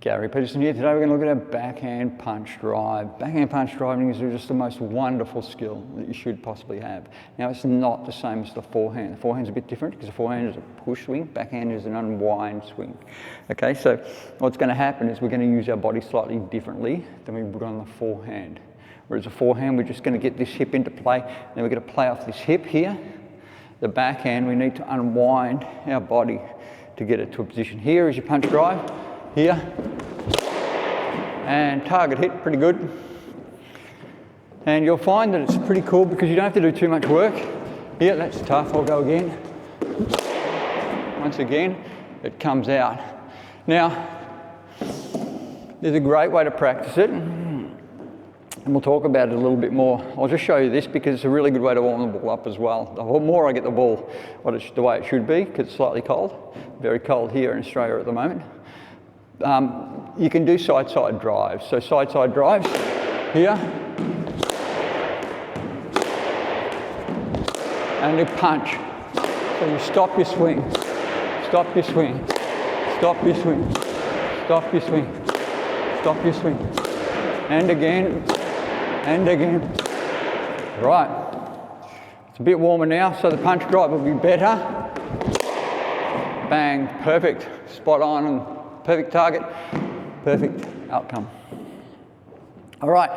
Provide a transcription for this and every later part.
Gary Peterson here. Today we're going to look at our backhand punch drive. Backhand punch driving is just the most wonderful skill that you should possibly have. Now it's not the same as the forehand. The forehand's a bit different because the forehand is a push swing, backhand is an unwind swing. Okay, so what's going to happen is we're going to use our body slightly differently than we would on the forehand. Whereas the forehand, we're just going to get this hip into play, then we're going to play off this hip here. The backhand, we need to unwind our body to get it to a position. Here is your punch drive. Here, and target hit, pretty good. And you'll find that it's pretty cool because you don't have to do too much work. Here, that's tough, I'll go again. Once again, it comes out. Now, there's a great way to practice it, and we'll talk about it a little bit more. I'll just show you this because it's a really good way to warm the ball up as well. The more I get the ball the way it should be, because it's slightly cold, very cold here in Australia at the moment. You can do side-side drives. So side-side drives, here, and you punch. So you stop your swing, stop your swing, stop your swing, stop your swing, stop your swing, and again, and again. Right, it's a bit warmer now, so the punch drive will be better. Bang, perfect, spot on, and perfect target, perfect outcome. All right,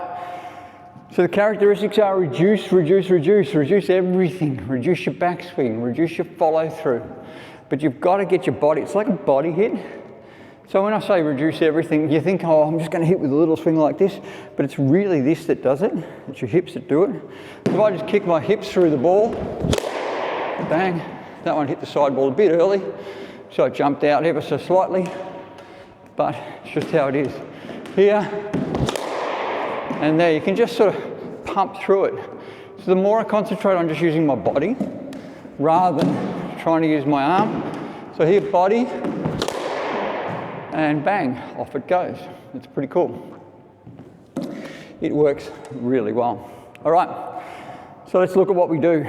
so the characteristics are reduce, reduce, reduce, reduce everything, reduce your backswing, reduce your follow through. But you've got to get your body, it's like a body hit. So when I say reduce everything, you think, oh, I'm just going to hit with a little swing like this, but it's really this that does it. It's your hips that do it. So if I just kick my hips through the ball, bang, that one hit the sideball a bit early, so I jumped out ever so slightly. But it's just how it is. Here and there, you can just sort of pump through it. So the more I concentrate on just using my body rather than trying to use my arm. So here, body, and bang, off it goes. It's pretty cool. It works really well. All right, so let's look at what we do.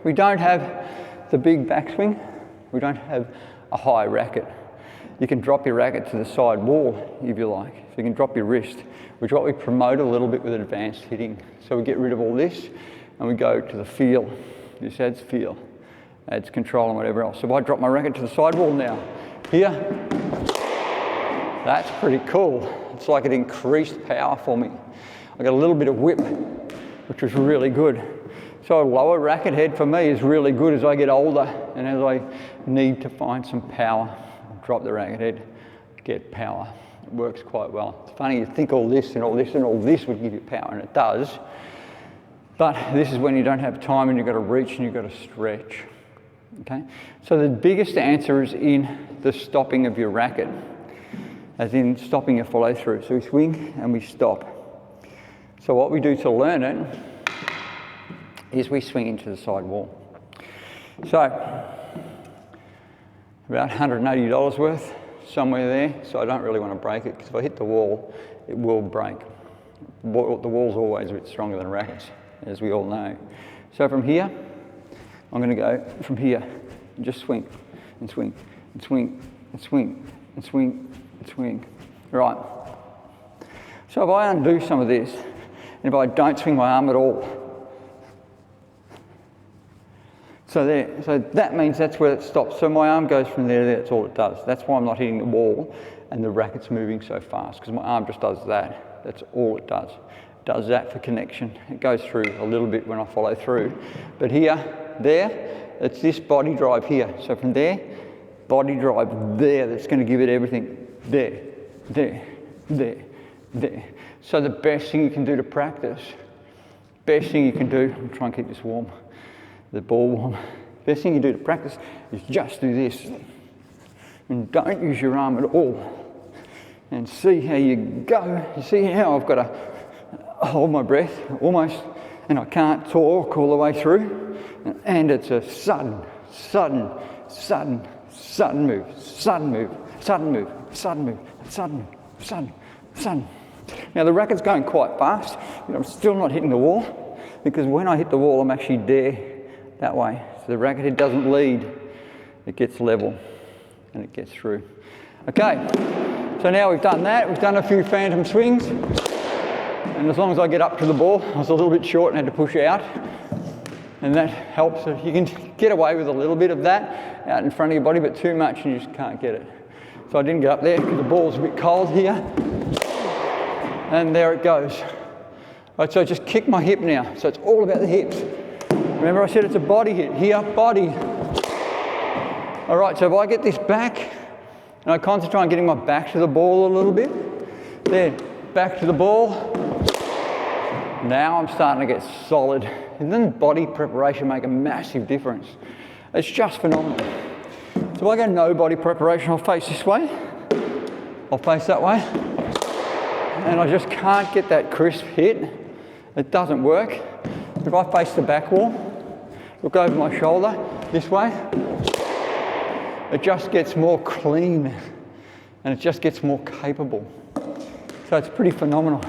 We don't have the big backswing. We don't have a high racket. You can drop your racket to the side wall if you like. So you can drop your wrist, which is what we promote a little bit with advanced hitting. So we get rid of all this and we go to the feel. This adds feel, adds control and whatever else. So if I drop my racket to the side wall now, here, that's pretty cool. It's like it increased power for me. I got a little bit of whip, which was really good. So a lower racket head for me is really good as I get older and as I need to find some power. Drop the racket head, get power. It works quite well. It's funny, you think all this and all this and all this would give you power, and it does. But this is when you don't have time and you've got to reach and you've got to stretch. Okay? So the biggest answer is in the stopping of your racket, as in stopping your follow through. So we swing and we stop. So what we do to learn it is we swing into the side wall. So, about $180 worth, somewhere there, so I don't really want to break it because if I hit the wall, it will break. The wall's always a bit stronger than rackets, as we all know. So from here, I'm going to go from here and just swing and swing and swing and swing and swing and swing. Right. So if I undo some of this, and if I don't swing my arm at all, so that means that's where it stops. So my arm goes from there to there, that's all it does. That's why I'm not hitting the wall and the racket's moving so fast, because my arm just does that. That's all it does. It does that for connection. It goes through a little bit when I follow through. But here, there, it's this body drive here. So from there, body drive there, that's going to give it everything. There, there, there, there. So the best thing you can do to practice, best thing you can do, I'm trying to keep this warm, the ball warm. Best thing you do to practice is just do this. And don't use your arm at all. And see how you go. You see how I've got to hold my breath almost, and I can't talk all the way through. And it's a sudden, sudden, sudden, sudden move, sudden move, sudden move, sudden move, sudden, sudden, sudden. Now the racket's going quite fast, but I'm still not hitting the wall, because when I hit the wall, I'm actually there. That way. So the racket head doesn't lead, it gets level and it gets through. Okay, so So now we've done that, we've done a few phantom swings, and as long as I get up to the ball, I was a little bit short and had to push out, and that helps. So you can get away with a little bit of that out in front of your body, but too much and you just can't get it. So I didn't get up there because the ball's a bit cold here, and there it goes. Right, so just kick my hip now. So it's all about the hips. Remember I said it's a body hit. Here, body. All right, so if I get this back, and I concentrate on getting my back to the ball a little bit, then back to the ball. Now I'm starting to get solid. And then body preparation make a massive difference. It's just phenomenal. So if I go no body preparation, I'll face this way, I'll face that way, and I just can't get that crisp hit. It doesn't work. If I face the back wall, look over my shoulder this way, it just gets more clean and it just gets more capable. So it's pretty phenomenal.